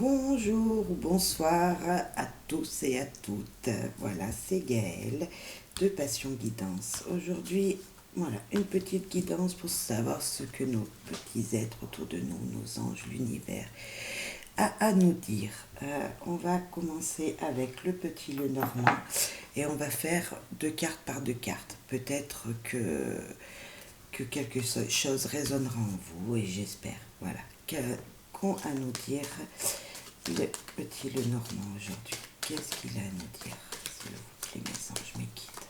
Bonjour ou bonsoir à tous et à toutes. Voilà, c'est Gaëlle de Passion Guidance. Aujourd'hui, voilà, une petite guidance pour savoir ce que nos petits êtres autour de nous, nos anges, l'univers, a à nous dire. On va commencer avec le petit Lenormand et on va faire 2 cartes par 2 cartes. Peut-être que quelque chose résonnera en vous et j'espère. Voilà, qu'ont à nous dire le petit Lenormand aujourd'hui. Qu'est-ce qu'il a à nous dire? S'il vous plaît, mes anges, mes guides.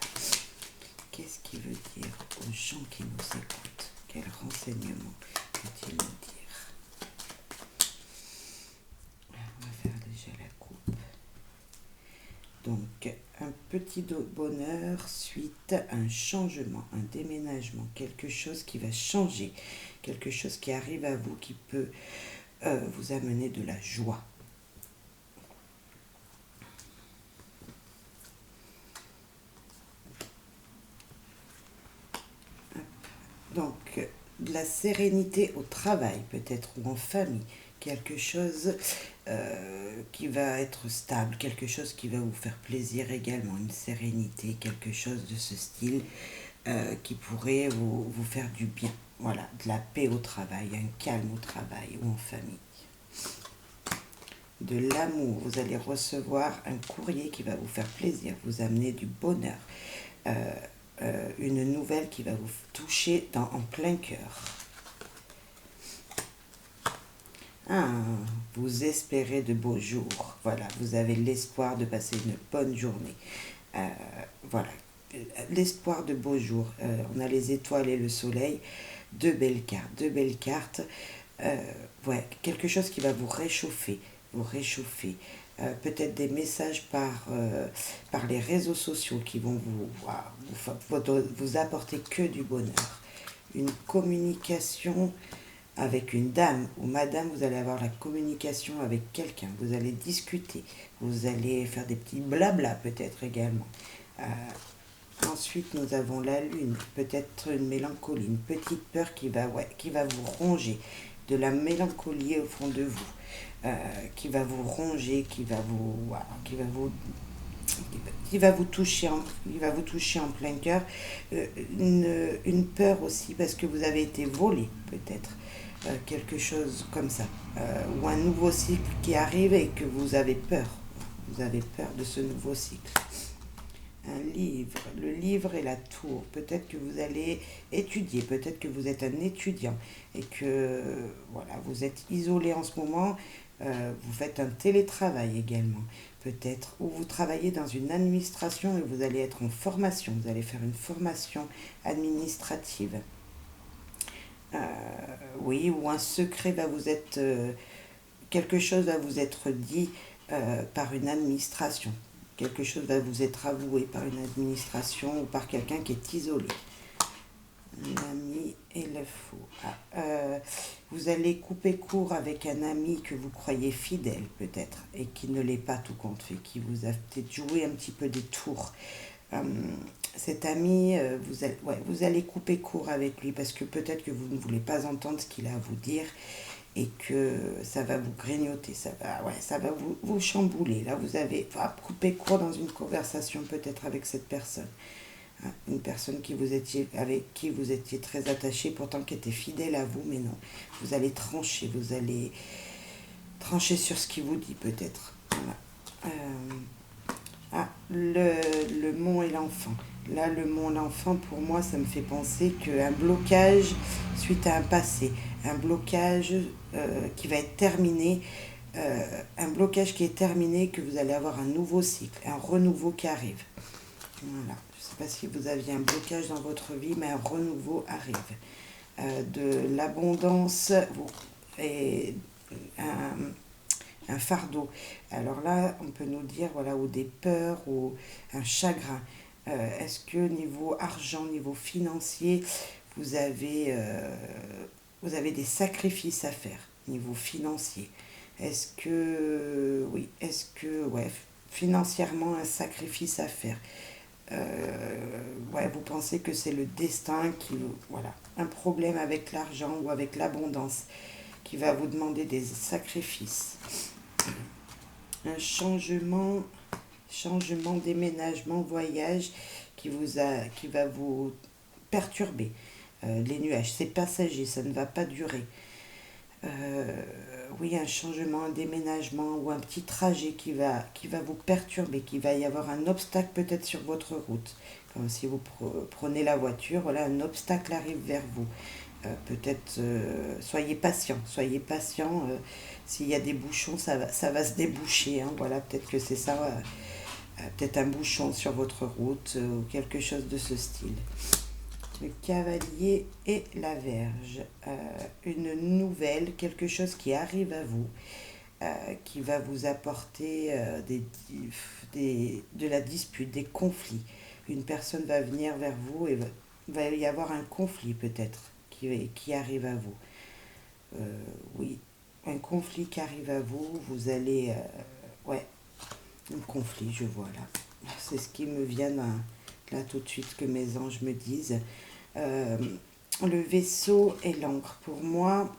Qu'est-ce qu'il veut dire aux gens qui nous écoutent? Quel renseignement veut-il nous dire? On va faire déjà la coupe. Donc, un petit bonheur suite à un changement, un déménagement, quelque chose qui va changer, quelque chose qui arrive à vous qui peut vous amener de la joie. Donc, de la sérénité au travail, peut-être, ou en famille, quelque chose qui va être stable, quelque chose qui va vous faire plaisir également, une sérénité, quelque chose de ce style qui pourrait vous faire du bien. Voilà, de la paix au travail, un calme au travail ou en famille. De l'amour, vous allez recevoir un courrier qui va vous faire plaisir, vous amener du bonheur. Une nouvelle qui va vous toucher en plein cœur. Vous espérez de beaux jours. Voilà, vous avez l'espoir de passer une bonne journée. Voilà, l'espoir de beaux jours. On a les étoiles et le soleil. Deux belles cartes. Ouais, quelque chose qui va vous réchauffer. Peut-être des messages par les réseaux sociaux qui vont vous apporter que du bonheur. Une communication avec une dame ou madame, vous allez avoir la communication avec quelqu'un, vous allez discuter, vous allez faire des petits blabla peut-être également. Ensuite, nous avons la lune, peut-être une mélancolie, une petite peur qui va vous ronger, de la mélancolie au fond de vous, qui va vous ronger, qui va vous toucher en plein cœur. Une peur aussi parce que vous avez été volé peut-être, quelque chose comme ça, ou un nouveau cycle qui arrive et que vous avez peur de ce nouveau cycle. Un livre, le livre et la tour, peut-être que vous allez étudier, peut-être que vous êtes un étudiant et que voilà, vous êtes isolé en ce moment, vous faites un télétravail également, peut-être, ou vous travaillez dans une administration et vous allez être en formation, vous allez faire une formation administrative. Oui, ou un secret va vous être, quelque chose va vous être dit par une administration. Quelque chose va vous être avoué par une administration ou par quelqu'un qui est isolé. L'ami et le faux. Vous allez couper court avec un ami que vous croyez fidèle peut-être et qui ne l'est pas tout compte fait, qui vous a peut-être joué un petit peu des tours. Cet ami, vous allez couper court avec lui parce que peut-être que vous ne voulez pas entendre ce qu'il a à vous dire et que ça va vous grignoter, ça va vous chambouler. Là, vous avez coupé court dans une conversation peut-être avec cette personne. Une personne avec qui vous étiez très attaché, pourtant qui était fidèle à vous, mais non. Vous allez trancher sur ce qu'il vous dit peut-être. Voilà. Le mont et l'enfant. Là, le mont et l'enfant, pour moi, ça me fait penser qu'un blocage suite à un passé, un blocage qui va être terminé, un blocage qui est terminé, que vous allez avoir un nouveau cycle, un renouveau qui arrive. Voilà. Je ne sais pas si vous aviez un blocage dans votre vie, mais un renouveau arrive. De l'abondance et un fardeau. Alors là, on peut nous dire, voilà, ou des peurs, ou un chagrin. Est-ce que niveau argent, niveau financier, vous avez des sacrifices à faire, niveau financier? Financièrement, un sacrifice à faire? Vous pensez que c'est le destin un problème avec l'argent ou avec l'abondance qui va vous demander des sacrifices. un changement, déménagement, voyage qui va vous perturber. Les nuages, c'est passager, ça ne va pas durer. Euh, oui, un changement, un déménagement ou un petit trajet qui va vous perturber, qui va y avoir un obstacle peut-être sur votre route. Comme si vous prenez la voiture, voilà, un obstacle arrive vers vous. Peut-être soyez patient. S'il y a des bouchons, ça va se déboucher, hein, voilà, peut-être que c'est ça, peut-être un bouchon sur votre route ou quelque chose de ce style. Le cavalier et la verge. Une nouvelle, quelque chose qui arrive à vous, qui va vous apporter de la dispute, des conflits. Une personne va venir vers vous et va y avoir un conflit peut-être qui arrive à vous. Oui, un conflit qui arrive à vous, vous allez... ouais, un conflit, je vois là. C'est ce qui me vient là tout de suite que mes anges me disent. Euh, le vaisseau et l'encre. Pour moi,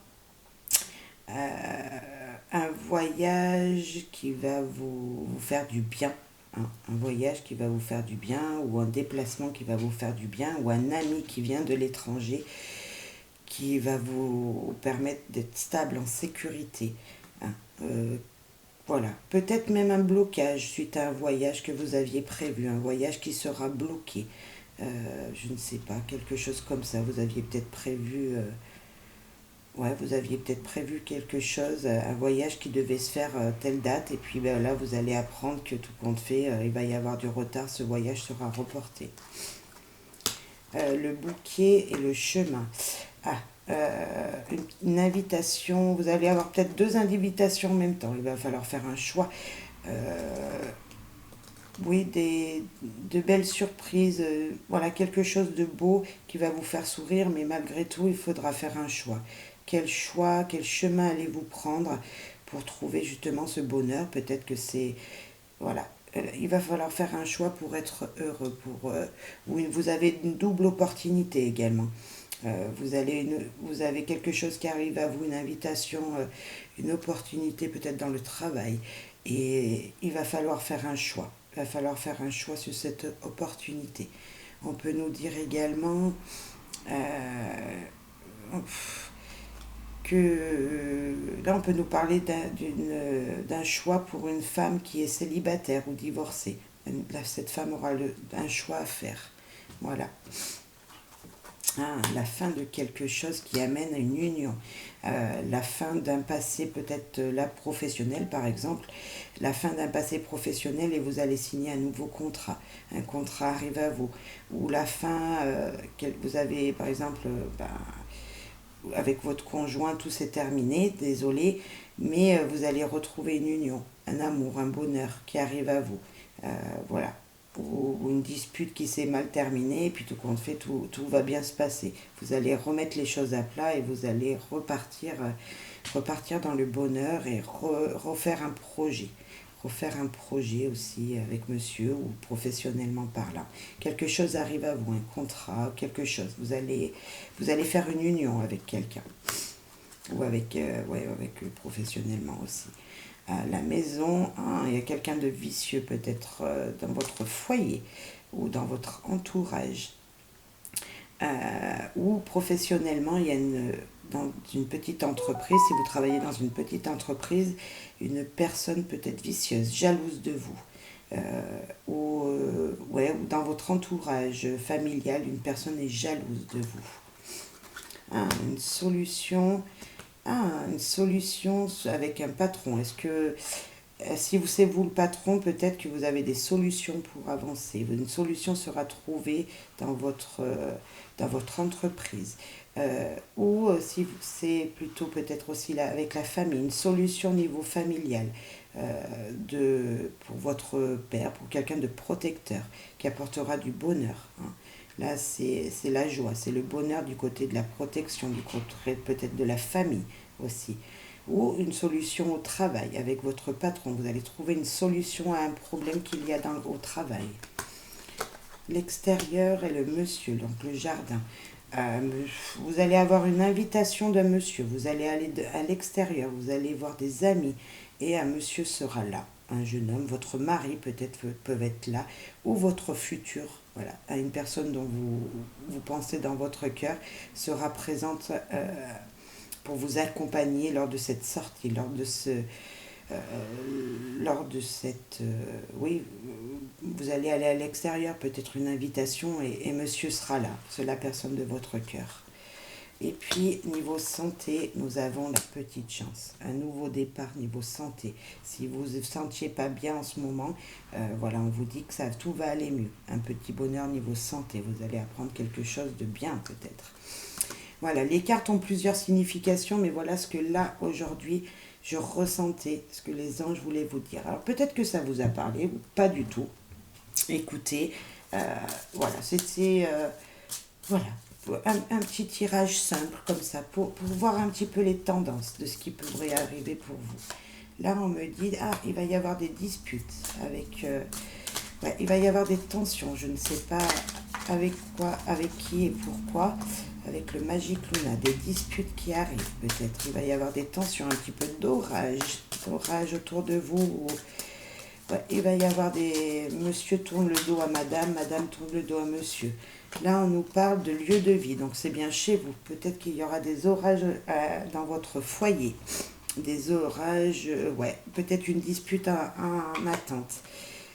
un voyage qui va vous faire du bien. Hein, un voyage qui va vous faire du bien, ou un déplacement qui va vous faire du bien, ou un ami qui vient de l'étranger qui va vous permettre d'être stable en sécurité. Hein, voilà, peut-être même un blocage suite à un voyage que vous aviez prévu, un voyage qui sera bloqué. Je ne sais pas, quelque chose comme ça. Vous aviez peut-être prévu, ouais, vous aviez peut-être prévu quelque chose, un voyage qui devait se faire telle date, et puis ben, là, vous allez apprendre que tout compte fait, il va y avoir du retard, ce voyage sera reporté. Le bouquet et le chemin. Ah, une invitation, vous allez avoir peut-être deux invitations en même temps, il va falloir faire un choix. Oui, de belles surprises, voilà, quelque chose de beau qui va vous faire sourire, mais malgré tout, il faudra faire un choix. Quel choix, quel chemin allez-vous prendre pour trouver justement ce bonheur? Peut-être que c'est... Voilà. Il va falloir faire un choix pour être heureux. Vous avez une double opportunité également. Vous avez quelque chose qui arrive à vous, une invitation, une opportunité peut-être dans le travail. Et il va falloir faire un choix. Il va falloir faire un choix sur cette opportunité. On peut nous dire également euh, là, on peut nous parler d'un choix pour une femme qui est célibataire ou divorcée. Là, cette femme aura un choix à faire. Voilà. La fin de quelque chose qui amène à une union. La fin d'un passé peut-être là professionnel par exemple, la fin d'un passé professionnel et vous allez signer un nouveau contrat. Un contrat arrive à vous. Ou la fin, vous avez par exemple, avec votre conjoint tout s'est terminé, désolé, mais vous allez retrouver une union, un amour, un bonheur qui arrive à vous. Voilà, ou une dispute qui s'est mal terminée, et puis tout compte fait, tout va bien se passer. Vous allez remettre les choses à plat et vous allez repartir dans le bonheur et refaire un projet. Refaire un projet aussi avec monsieur ou professionnellement parlant. Quelque chose arrive à vous, un contrat, quelque chose. Vous allez faire une union avec quelqu'un ou avec professionnellement aussi. À la maison, hein, il y a quelqu'un de vicieux peut-être dans votre foyer ou dans votre entourage. Ou professionnellement, dans une petite entreprise, si vous travaillez dans une petite entreprise, une personne peut-être vicieuse, jalouse de vous. Ou dans votre entourage familial, une personne est jalouse de vous. Hein, une solution avec un patron. Est-ce que si c'est vous le patron, peut-être que vous avez des solutions pour avancer. Une solution sera trouvée dans votre entreprise. Ou si c'est plutôt peut-être aussi là, avec la famille, une solution au niveau familial pour votre père, pour quelqu'un de protecteur qui apportera du bonheur. Hein. Là, c'est la joie, c'est le bonheur du côté de la protection, du côté peut-être de la famille aussi. Ou une solution au travail avec votre patron. Vous allez trouver une solution à un problème qu'il y a au travail. L'extérieur et le monsieur, donc le jardin. Vous allez avoir une invitation d'un monsieur. Vous allez aller à l'extérieur, vous allez voir des amis et un monsieur sera là. un jeune homme, votre mari peut-être peut être là, ou votre futur, voilà, une personne dont vous pensez dans votre cœur sera présente pour vous accompagner lors de cette sortie, lors de cette... oui, vous allez aller à l'extérieur, peut-être une invitation, et monsieur sera là, c'est la personne de votre cœur. Et puis, niveau santé, nous avons la petite chance. Un nouveau départ niveau santé. Si vous ne vous sentiez pas bien en ce moment, voilà, on vous dit que tout va aller mieux. Un petit bonheur niveau santé. Vous allez apprendre quelque chose de bien peut-être. Voilà, les cartes ont plusieurs significations, mais voilà ce que là, aujourd'hui, je ressentais, ce que les anges voulaient vous dire. Alors peut-être que ça vous a parlé, ou pas du tout. Écoutez, voilà, c'était... voilà, un petit tirage simple comme ça pour voir un petit peu les tendances de ce qui pourrait arriver pour vous. Là, on me dit, ah, il va y avoir des disputes avec... ouais, il va y avoir des tensions, je ne sais pas avec quoi, avec qui et pourquoi, avec le Magic Luna, des disputes qui arrivent peut-être. Il va y avoir des tensions, un petit peu d'orage autour de vous. Ouais, il va y avoir des... Monsieur tourne le dos à madame, madame tourne le dos à monsieur. Là, on nous parle de lieu de vie, donc c'est bien chez vous. Peut-être qu'il y aura des orages dans votre foyer. Des orages, ouais, peut-être une dispute en attente.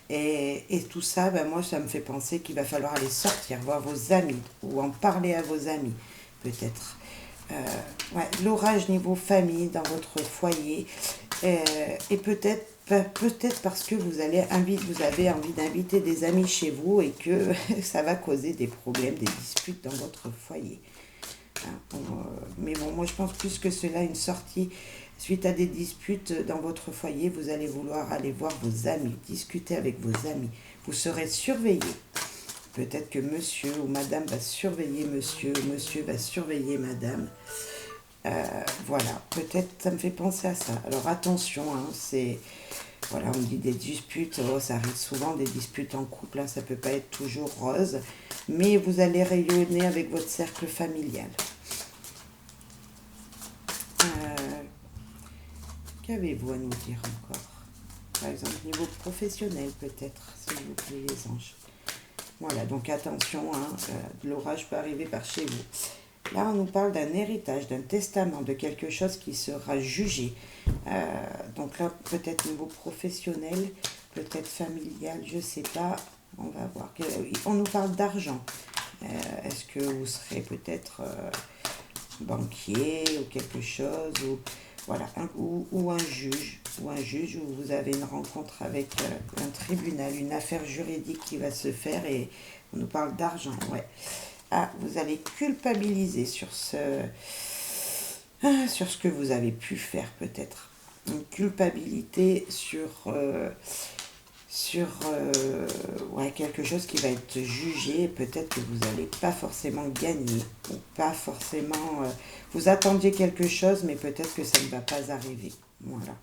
Et tout ça, ben moi, ça me fait penser qu'il va falloir aller sortir, voir vos amis, ou en parler à vos amis, peut-être. Ouais, l'orage niveau famille, dans votre foyer. Et peut-être parce que vous avez envie d'inviter des amis chez vous et que ça va causer des problèmes, des disputes dans votre foyer. Hein, mais bon, moi je pense plus que cela, une sortie suite à des disputes dans votre foyer, vous allez vouloir aller voir vos amis, discuter avec vos amis. Vous serez surveillé. Peut-être que monsieur ou madame va surveiller monsieur, ou monsieur va surveiller madame. Voilà, peut-être ça me fait penser à ça. Alors attention, hein, c'est... Voilà, on dit des disputes, ça arrive souvent, des disputes en couple, hein, ça ne peut pas être toujours rose, mais vous allez rayonner avec votre cercle familial. Qu'avez-vous à nous dire encore? Par exemple, niveau professionnel peut-être, s'il vous plaît les anges. Voilà, donc attention, hein, l'orage peut arriver par chez vous. Là, on nous parle d'un héritage, d'un testament, de quelque chose qui sera jugé. Donc là, peut-être niveau professionnel, peut-être familial, je ne sais pas. On va voir. On nous parle d'argent. Est-ce que vous serez peut-être banquier ou quelque chose ou, voilà, ou un juge, où vous avez une rencontre avec un tribunal, une affaire juridique qui va se faire et on nous parle d'argent, ouais. Ah, vous allez culpabiliser sur ce que vous avez pu faire peut-être. Une culpabilité sur ouais, quelque chose qui va être jugé. Peut-être que vous n'allez pas forcément gagner ou pas forcément... vous attendiez quelque chose, mais peut-être que ça ne va pas arriver. Voilà.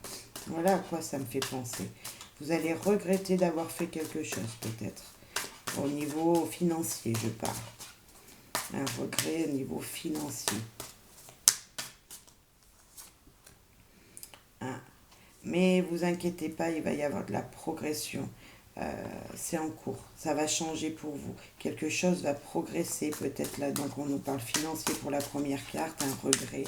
Voilà à quoi ça me fait penser. Vous allez regretter d'avoir fait quelque chose peut-être. Au niveau financier, je parle. Un regret au niveau financier. Ah. Mais vous inquiétez pas, il va y avoir de la progression. C'est en cours, ça va changer pour vous. Quelque chose va progresser peut-être là. Donc on nous parle financier pour la première carte, un regret,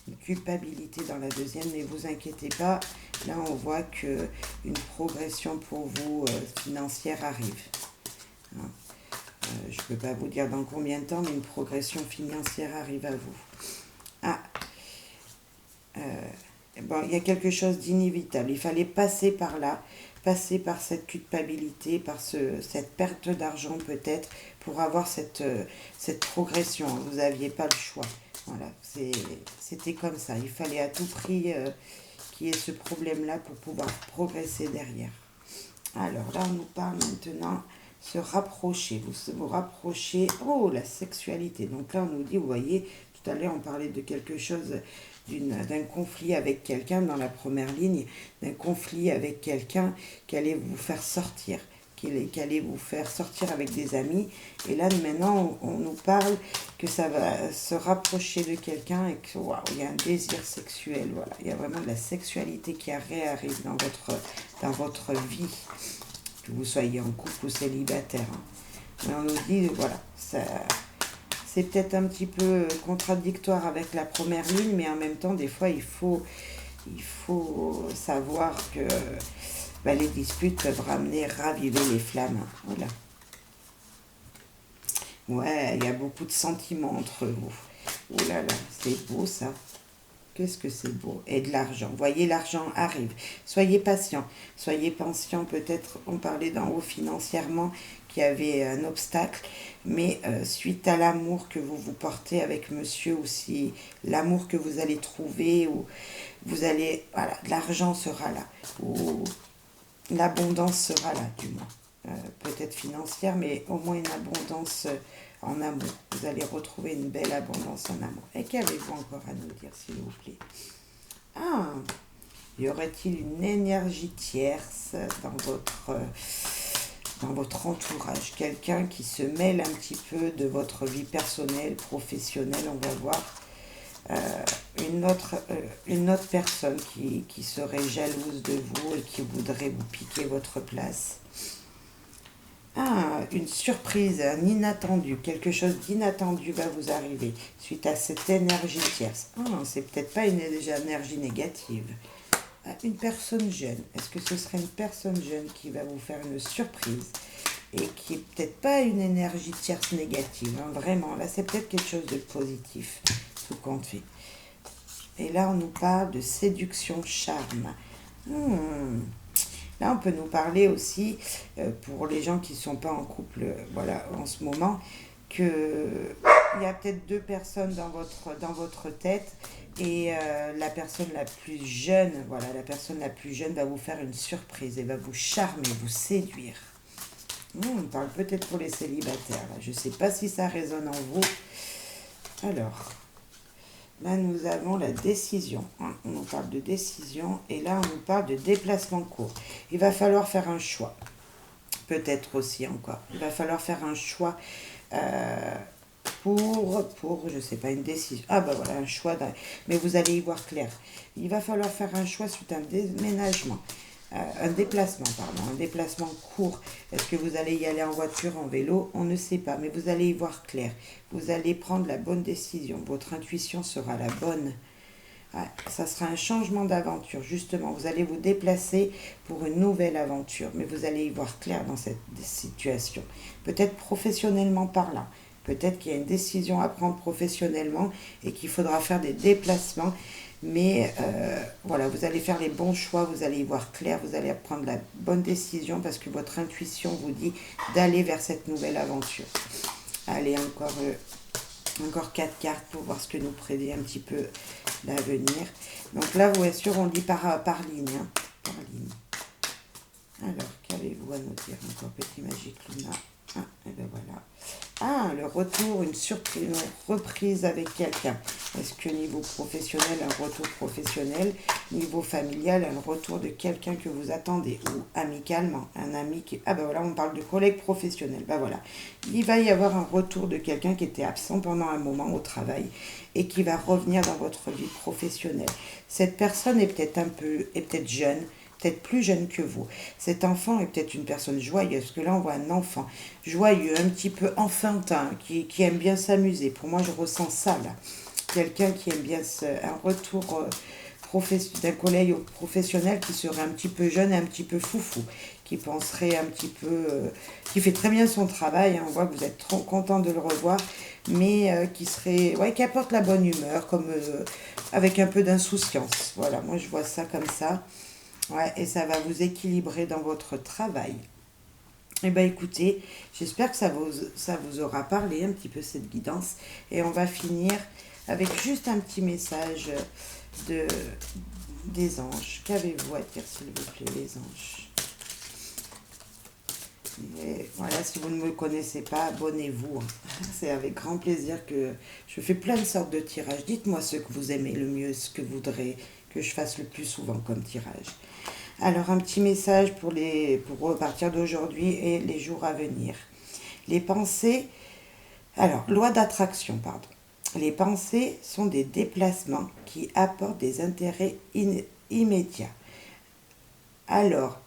une culpabilité dans la deuxième. Mais vous inquiétez pas, là on voit que une progression pour vous financière arrive. Hein. Je ne peux pas vous dire dans combien de temps, mais une progression financière arrive à vous. Ah, bon, il y a quelque chose d'inévitable. Il fallait passer par là, passer par cette culpabilité, par cette perte d'argent peut-être, pour avoir cette progression. Vous n'aviez pas le choix. Voilà, c'était comme ça. Il fallait à tout prix qu'il y ait ce problème-là pour pouvoir progresser derrière. Alors là, on nous parle maintenant se rapprocher. Vous rapprochez. Oh, la sexualité. Donc là, on nous dit, vous voyez, tout à l'heure, on parlait de quelque chose, d'un conflit avec quelqu'un dans la première ligne, d'un conflit avec quelqu'un qui allait vous faire sortir, qui allait vous faire sortir avec des amis. Et là, maintenant, on nous parle que ça va se rapprocher de quelqu'un et que, waouh, il y a un désir sexuel. Voilà, il y a vraiment de la sexualité qui réarrive dans votre vie, que vous soyez en couple ou célibataire. Hein. Mais on nous dit, voilà, ça, c'est peut-être un petit peu contradictoire avec la première ligne, mais en même temps, des fois, il faut savoir que les disputes peuvent raviver les flammes. Voilà. Ouais, il y a beaucoup de sentiments entre vous. Oh là là, c'est beau ça. Qu'est-ce que c'est beau. Et de l'argent. Voyez, l'argent arrive. Soyez patient. Soyez patient. Peut-être, on parlait d'en haut financièrement, qu'il y avait un obstacle. Mais suite à l'amour que vous portez avec monsieur, aussi l'amour que vous allez trouver, ou vous allez, voilà, l'argent sera là. Ou l'abondance sera là, du moins. Peut-être financière, mais au moins une abondance en amour. Vous allez retrouver une belle abondance en amour. Et qu'avez-vous encore à nous dire, s'il vous plaît? Ah, y aurait-il une énergie tierce dans votre entourage? Quelqu'un qui se mêle un petit peu de votre vie personnelle, professionnelle, on va voir. Une autre personne qui serait jalouse de vous et qui voudrait vous piquer votre place. Ah, une surprise, un inattendu, quelque chose d'inattendu va vous arriver suite à cette énergie tierce. Ah, c'est peut-être pas une énergie négative. Ah, une personne jeune, est-ce que ce serait une personne jeune qui va vous faire une surprise et qui est peut-être pas une énergie tierce négative, hein, vraiment, là c'est peut-être quelque chose de positif, tout compte fait. Et là on nous parle de séduction, charme. Là, on peut nous parler aussi, pour les gens qui ne sont pas en couple voilà, en ce moment, qu'il y a peut-être deux personnes dans votre tête et la personne la plus jeune, voilà, la personne la plus jeune va vous faire une surprise et va vous charmer, vous séduire. On parle peut-être pour les célibataires. Là. Je ne sais pas si ça résonne en vous. Alors... Là, nous avons la décision. On nous parle de décision et là, on nous parle de déplacement court. Il va falloir faire un choix. Peut-être aussi encore. Il va falloir faire un choix pour, je ne sais pas, une décision. Ah ben voilà, un choix. Mais vous allez y voir clair. Il va falloir faire un choix suite à un déménagement. Un déplacement court. Est-ce que vous allez y aller en voiture, en vélo? On ne sait pas, mais vous allez y voir clair. Vous allez prendre la bonne décision. Votre intuition sera la bonne. Ça sera un changement d'aventure, justement. Vous allez vous déplacer pour une nouvelle aventure, mais vous allez y voir clair dans cette situation. Peut-être professionnellement parlant. Peut-être qu'il y a une décision à prendre professionnellement et qu'il faudra faire des déplacements. Mais voilà, vous allez faire les bons choix, vous allez y voir clair, vous allez prendre la bonne décision parce que votre intuition vous dit d'aller vers cette nouvelle aventure. Allez, encore 4 cartes pour voir ce que nous prédit un petit peu l'avenir. Donc là, vous êtes sûr, on lit par ligne. Hein, par ligne. Alors, qu'avez-vous à nous dire encore, petit Magique Luna? Ah, et bien voilà. Ah, le retour, une surprise, une reprise avec quelqu'un. Est-ce que niveau professionnel, un retour professionnel, niveau familial, un retour de quelqu'un que vous attendez, ou amicalement, un ami qui... Ah ben voilà, on parle de collègue professionnel. Ben voilà, il va y avoir un retour de quelqu'un qui était absent pendant un moment au travail et qui va revenir dans votre vie professionnelle. Cette personne est peut-être jeune, peut-être plus jeune que vous. Cet enfant est peut-être une personne joyeuse, parce que là on voit un enfant joyeux, un petit peu enfantin, qui aime bien s'amuser. Pour moi je ressens ça là. Quelqu'un qui aime bien un retour d'un collègue professionnel qui serait un petit peu jeune et un petit peu foufou, qui penserait un petit peu, qui fait très bien son travail, hein, on voit que vous êtes trop content de le revoir, mais qui apporte la bonne humeur, comme avec un peu d'insouciance. Voilà, moi je vois ça comme ça. Ouais, et ça va vous équilibrer dans votre travail. Eh bien écoutez, j'espère que ça vous aura parlé un petit peu cette guidance. Et on va finir avec juste un petit message des anges. Qu'avez-vous à dire, s'il vous plaît, les anges? Et voilà, si vous ne me connaissez pas, abonnez-vous. C'est avec grand plaisir que je fais plein de sortes de tirages. Dites-moi ce que vous aimez le mieux, ce que vous voudrez que je fasse le plus souvent comme tirage. Alors, un petit message pour repartir d'aujourd'hui et les jours à venir. Les pensées... Alors, loi d'attraction, pardon. Les pensées sont des déplacements qui apportent des intérêts immédiats. Alors,